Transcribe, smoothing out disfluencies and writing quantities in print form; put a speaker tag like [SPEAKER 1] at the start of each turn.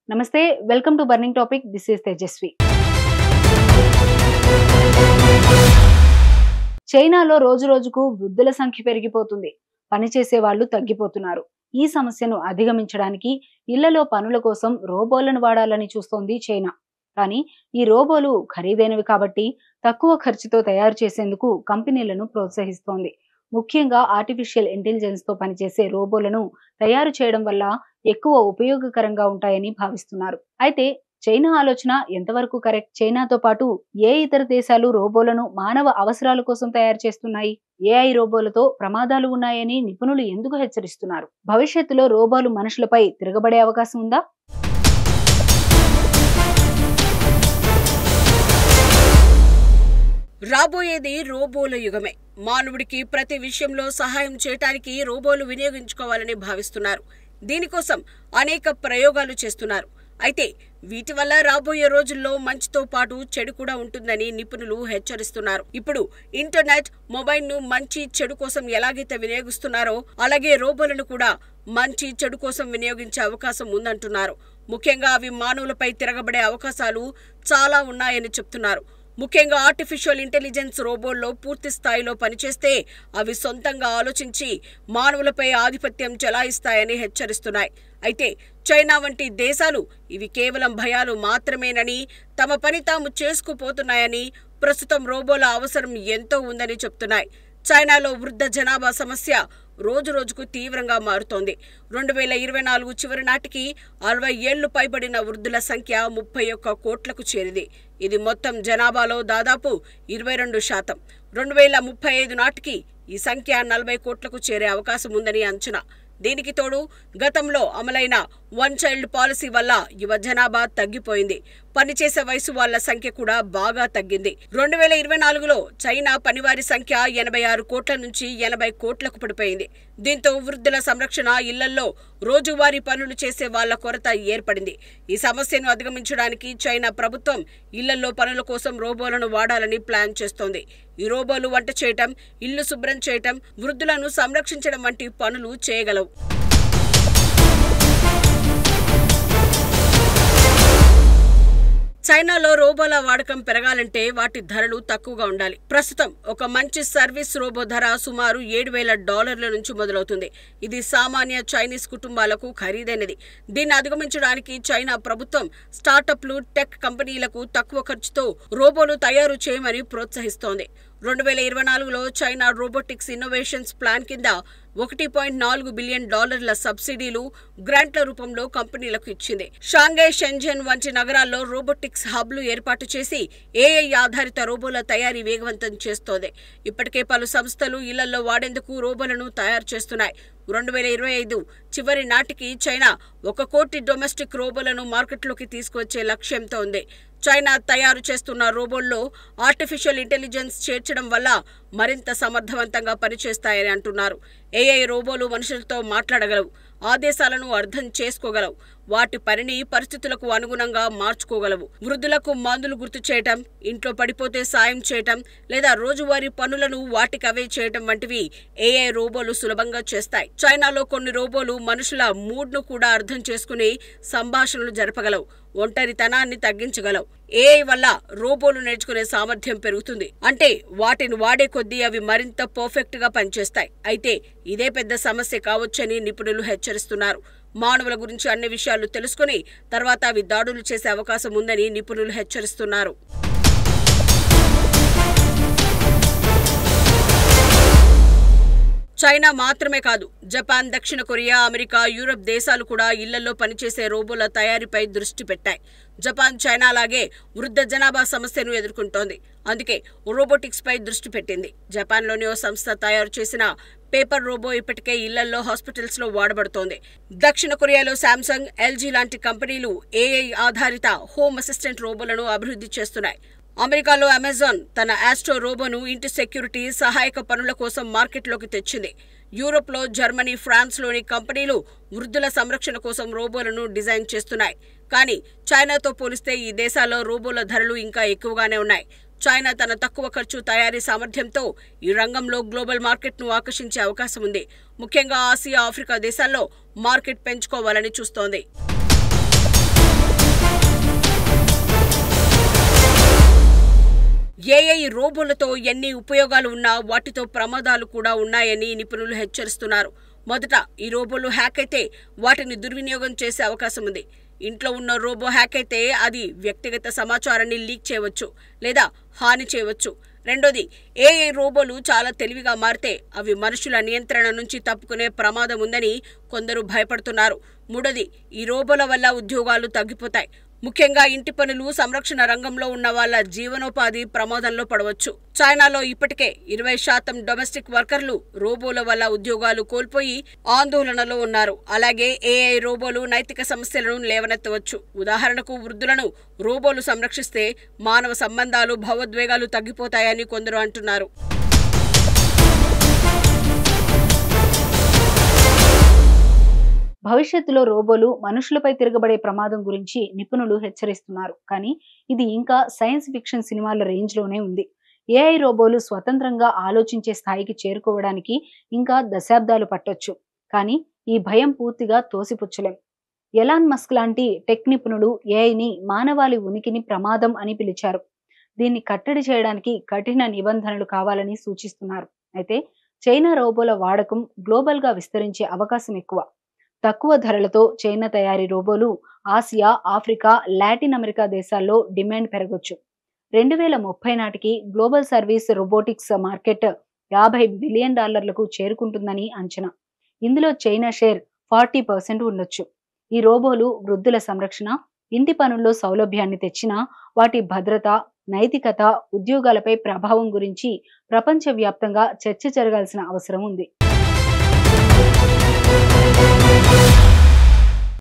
[SPEAKER 1] నమస్తే welcome to burning topic this is Tejaswi. చైనాలో రోజు రోజుకు వృద్ధుల సంఖ్య పెరిగిపోతుంది. పనిచేసే వాళ్ళు తగ్గిపోతున్నారు. ఈ సమస్యను అధిగమించడానికి ఇళ్లలో పనుల కోసం రోబోలను వాడాలని చూస్తోంది చైనా. కానీ ఈ రోబోలు ఖరీదైనవి కాబట్టి తక్కువ ఖర్చుతో తయారు చేసేందుకు కంపెనీలను ప్రోత్సహిస్తోంది. ముఖ్యంగా ఆర్టిఫిషియల్ ఇంటెలిజెన్స్ తో పనిచేసే రోబోలను తయారు చేయడం వల్ల ఎక్కువ ఉపయోగకరంగా ఉంటాయని భావిస్తున్నారు. అయితే చైనా ఆలోచన ఎంతవరకు కరెక్ట్? చైనాతో పాటు ఏ ఇతర దేశాలు రోబోలను మానవ అవసరాల కోసం తయారు చేస్తున్నాయి? ఏఐ రోబోలతో ప్రమాదాలు ఉన్నాయని నిపుణులు ఎందుకు హెచ్చరిస్తున్నారు? భవిష్యత్తులో రోబోలు మనుషులపై తిరగబడే అవకాశం ఉందా?
[SPEAKER 2] రాబోయేది రోబోల యుగమే. మానవుడికి ప్రతి విషయంలో సహాయం చేయడానికి రోబోలు వినియోగించుకోవాలని భావిస్తున్నారు. దీనికోసం అనేక ప్రయోగాలు చేస్తున్నారు. అయితే వీటి వల్ల రాబోయే రోజుల్లో మంచితో పాటు చెడు కూడా ఉంటుందని నిపుణులు హెచ్చరిస్తున్నారు. ఇప్పుడు ఇంటర్నెట్, మొబైల్ ను మంచి చెడు కోసం ఎలాగైతే వినియోగిస్తున్నారో అలాగే రోబోలను కూడా మంచి చెడు కోసం వినియోగించే అవకాశం ఉందంటున్నారు. ముఖ్యంగా అవి మానవులపై తిరగబడే అవకాశాలు చాలా ఉన్నాయని చెప్తున్నారు. ముఖ్యంగా ఆర్టిఫిషియల్ ఇంటెలిజెన్స్ రోబోల్లో పూర్తి స్థాయిలో పనిచేస్తే అవి సొంతంగా ఆలోచించి మానవులపై ఆధిపత్యం చెలాయిస్తాయని హెచ్చరిస్తున్నాయి. అయితే చైనా వంటి దేశాలు ఇవి కేవలం భయాలు మాత్రమేనని, తమ పని తాము చేసుకుపోతున్నాయని, ప్రస్తుతం రోబోల అవసరం ఎంతో ఉందని చెప్తున్నాయి. చైనాలో వృద్ధ జనాభా సమస్య రోజు రోజుకు తీవ్రంగా మారుతోంది. 2024 చివరి నాటికి 60 ఏళ్లు పైబడిన వృద్ధుల సంఖ్య 31 కోట్లకు చేరింది. ఇది మొత్తం జనాభాలో దాదాపు 22%. 2035 నాటికి ఈ సంఖ్య 40 కోట్లకు చేరే అవకాశం ఉందని అంచనా. దీనికి తోడు గతంలో అమలైన వన్ చైల్డ్ పాలసీ వల్ల యువ జనాభా తగ్గిపోయింది. పనిచేసే వయసు వాళ్ల సంఖ్య కూడా బాగా తగ్గింది. 2024లో చైనా పనివారి సంఖ్య 86 కోట్ల నుంచి 80 కోట్లకు పడిపోయింది. దీంతో వృద్ధుల సంరక్షణ, ఇళ్లల్లో రోజువారీ పనులు చేసే వాళ్ల కొరత ఏర్పడింది. ఈ సమస్యను అధిగమించడానికి చైనా ప్రభుత్వం ఇళ్లల్లో పనుల కోసం రోబోలను వాడాలని ప్లాన్ చేస్తోంది. ఈ రోబోలు వంట చేయటం, ఇల్లు శుభ్రం చేయటం, వృద్ధులను సంరక్షించడం వంటి పనులు చేయగలవు. చైనాలో రోబోల వాడకం పెరగాలంటే వాటి ధరలు తక్కువగా ఉండాలి. ప్రస్తుతం ఒక మంచి సర్వీస్ రోబో ధర సుమారు $7,000 నుంచి మొదలవుతుంది. ఇది సామాన్య చైనీస్ కుటుంబాలకు ఖరీదైనది. దీన్ని అధిగమించడానికి చైనా ప్రభుత్వం స్టార్టప్లు, టెక్ కంపెనీలకు తక్కువ ఖర్చుతో రోబోలు తయారు చేయమని ప్రోత్సహిస్తోంది. 2024లో చైనా రోబోటిక్స్ ఇన్నోవేషన్స్ ప్లాన్ కింద $1.4 బిలియన్ సబ్సిడీలు, గ్రాంట్ల రూపంలో కంపెనీలకు ఇచ్చింది. షాంఘై, షెంజన్ వంటి నగరాల్లో రోబోటిక్స్ హబ్లు ఏర్పాటు చేసి ఏఐ ఆధారిత రోబోల తయారీ వేగవంతం చేస్తోంది. ఇప్పటికే పలు సంస్థలు ఇళ్లలో వాడేందుకు రోబోలను తయారు చేస్తున్నాయి. 2025 చివరి నాటికి చైనా 1 కోటి డొమెస్టిక్ రోబోలను మార్కెట్లోకి తీసుకువచ్చే లక్ష్యంతో ఉంది. చైనా తయారు చేస్తున్న రోబోల్లో ఆర్టిఫిషియల్ ఇంటెలిజెన్స్ చేర్చడం వల్ల మరింత సమర్థవంతంగా పనిచేస్తాయని అంటున్నారు. ఏఐ రోబోలు మనుషులతో మాట్లాడగలవు, ఆదేశాలను అర్థం చేసుకోగలవు, వాటి పనిని పరిస్థితులకు అనుగుణంగా మార్చుకోగలవు. వృద్ధులకు మందులు గుర్తు చేయటం, ఇంట్లో పడిపోతే సాయం చేయటం లేదా రోజువారీ పనులను వాటికవే చేయటం వంటివి ఏఐ రోబోలు సులభంగా చేస్తాయి. చైనాలో కొన్ని రోబోలు మనుషుల మూడ్ను కూడా అర్థం చేసుకుని సంభాషణలు జరపగలవు, ఒంటరితనాన్ని తగ్గించగలవు. ఏఐ వల్ల రోబోలు నేర్చుకునే సామర్థ్యం పెరుగుతుంది. అంటే వాటిని వాడే కొద్దీ అవి మరింత పర్ఫెక్ట్ గా పనిచేస్తాయి. అయితే ఇదే పెద్ద సమస్య కావచ్చని నిపుణులు హెచ్చరిస్తున్నారు. మానవుల గురించి అన్ని విషయాలు తెలుసుకుని తర్వాత అవి దాడులు చేసే అవకాశం ఉందని నిపుణులు హెచ్చరిస్తున్నారు. చైనా మాత్రమే కాదు, జపాన్, దక్షిణ కొరియా, అమెరికా, యూరప్ దేశాలు కూడా ఇళ్లలో పనిచేసే రోబోల తయారీపై దృష్టి పెట్టాయి. జపాన్ చైనా లాగే వృద్ధ జనాభా సమస్యను ఎదుర్కొంటోంది. అందుకే రోబోటిక్స్ పై దృష్టి పెట్టింది. జపాన్లోని ఓ సంస్థ తయారు చేసిన పేపర్ రోబో ఇప్పటికే ఇళ్లలో, హాస్పిటల్స్ లో వాడబడుతోంది. దక్షిణ కొరియాలో శాంసంగ్, ఎల్జీ లాంటి కంపెనీలు ఏఐ ఆధారిత హోమ్ అసిస్టెంట్ రోబోలను అభివృద్ధి చేస్తున్నాయి. అమెరికాలో అమెజాన్ తన ఆస్ట్రో రోబోను ఇంటి సెక్యూరిటీ, సహాయక పనుల కోసం మార్కెట్లోకి తెచ్చింది. యూరోప్లో జర్మనీ, ఫ్రాన్స్లోని కంపెనీలు వృద్ధుల సంరక్షణ కోసం రోబోలను డిజైన్ చేస్తున్నాయి. కానీ చైనాతో పోలిస్తే ఈ దేశాల్లో రోబోల ధరలు ఇంకా ఎక్కువగానే ఉన్నాయి. చైనా తన తక్కువ ఖర్చు తయారీ సామర్థ్యంతో ఈ రంగంలో గ్లోబల్ మార్కెట్ను ఆకర్షించే అవకాశం ఉంది. ముఖ్యంగా ఆసియా, ఆఫ్రికా దేశాల్లో మార్కెట్ పెంచుకోవాలని చూస్తోంది. రోబోలతో ఎన్ని ఉపయోగాలు ఉన్నా వాటితో ప్రమాదాలు కూడా ఉన్నాయని నిపుణులు హెచ్చరిస్తున్నారు. మొదట ఈ రోబోలు హ్యాక్ అయితే వాటిని దుర్వినియోగం చేసే అవకాశం ఉంది. ఇంట్లో ఉన్న రోబో హ్యాక్ అయితే అది వ్యక్తిగత సమాచారాన్ని లీక్ చేయవచ్చు లేదా హాని చేయవచ్చు. రెండోది, ఏఐ రోబోలు చాలా తెలివిగా మారితే అవి మనుషుల నియంత్రణ నుంచి తప్పుకునే ప్రమాదం ఉందని కొందరు భయపడుతున్నారు. మూడోది, ఈ రోబోల వల్ల ఉద్యోగాలు తగ్గిపోతాయి. ముఖ్యంగా ఇంటి పనులు, సంరక్షణ రంగంలో ఉన్న వాళ్ళ జీవనోపాధి ప్రమాదంలో పడవచ్చు. చైనాలో ఇప్పటికే 20% డొమెస్టిక్ వర్కర్లు రోబోల వల్ల ఉద్యోగాలు కోల్పోయి ఆందోళనలో ఉన్నారు. అలాగే ఏఐ రోబోలు నైతిక సమస్యలను లేవనెత్తవచ్చు. ఉదాహరణకు, వృద్ధులను రోబోలు సంరక్షిస్తే మానవ సంబంధాలు, భావోద్వేగాలు తగ్గిపోతాయని కొందరు అంటున్నారు.
[SPEAKER 1] భవిష్యత్తులో రోబోలు మనుషులపై తిరగబడే ప్రమాదం గురించి నిపుణులు హెచ్చరిస్తున్నారు. కానీ ఇది ఇంకా సైన్స్ ఫిక్షన్ సినిమాల రేంజ్లోనే ఉంది. ఏఐ రోబోలు స్వతంత్రంగా ఆలోచించే స్థాయికి చేరుకోవడానికి ఇంకా దశాబ్దాలు పట్టొచ్చు. కానీ ఈ భయం పూర్తిగా తోసిపుచ్చలేం. ఎలాన్ మస్క్ లాంటి టెక్ నిపుణుడు ఏఐని మానవాళి ఉనికిని ప్రమాదం అని పిలిచారు. దీన్ని కట్టడి చేయడానికి కఠిన నిబంధనలు కావాలని సూచిస్తున్నారు. అయితే చైనా రోబోల వాడకం గ్లోబల్గా విస్తరించే అవకాశం ఎక్కువ. తక్కువ ధరలతో చైనా తయారీ రోబోలు ఆసియా, ఆఫ్రికా, లాటిన్ అమెరికా దేశాల్లో డిమాండ్ పెరగొచ్చు. 2030 నాటికి global service robotics market $50 billion చేరుకుంటుందని అంచనా. ఇందులో చైనా షేర్ 40% ఉండొచ్చు. ఈ రోబోలు వృద్ధుల సంరక్షణ, ఇంటి పనుల్లో సౌలభ్యాన్ని తెచ్చినా వాటి భద్రత, నైతికత, ఉద్యోగాలపై ప్రభావం గురించి ప్రపంచవ్యాప్తంగా చర్చ జరగాల్సిన అవసరం ఉంది.